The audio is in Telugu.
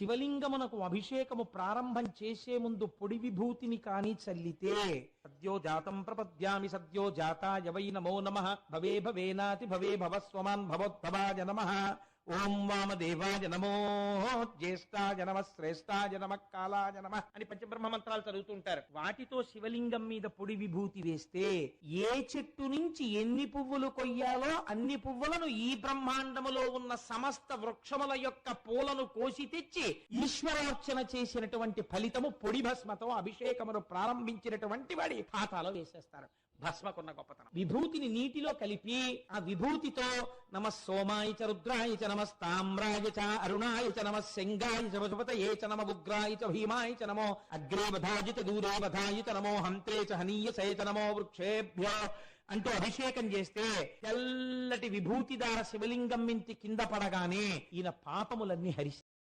శివలింగమునకు అభిషేకము ప్రారంభం చేసే ముందు పొడి విభూతిని కాని చల్లితే సద్యో జాతం ప్రపద్యామి సద్యో జాతాయ వై నమో నమః భవే భవేనాతి భవే భవస్వమాన్ భవోద్భవాయ నమః ఓం వామదేవాయ నమో జ్యేష్ఠాయ నమః శ్రేష్ఠాయ నమః కాలాయ నమః అని పంచబ్రహ్మ మంత్రాలు చదువుతుంటారు. వాటితో శివలింగం మీద పొడి విభూతి వేస్తే ఏ చెట్టు నుంచి ఎన్ని పువ్వులు కొయ్యాలో అన్ని పువ్వులను ఈ బ్రహ్మాండములో ఉన్న సమస్త వృక్షముల యొక్క పూలను కోసి తెచ్చి ఈశ్వరార్చన చేసినటువంటి ఫలితము పొడి భస్మతో అభిషేకమును ప్రారంభించినటువంటి వాడి ఖాతాలో వేసేస్తారు. భస్మకున్న గొప్పతనం. విభూతిని నీటిలో కలిపి ఆ విభూతితో నమ సోమాయ చ రుద్రాయ చ నమస్తామ్రాయ చ అరుణాయ చ నమ శంగాయ చ వసుపతయే చ నమ ఉగ్రాయ చ భీమాయ చ నమో అగ్రే వధాయ చ దూరే వధాయ చ నమో హంత్రే చ హనీయసే చ నమో వృక్షేభ్యో అంటూ అభిషేకం చేస్తే తెల్లటి విభూతిదార శివలింగం మించి కింద పడగానే ఈయన పాపములన్నీ హరిస్తారు.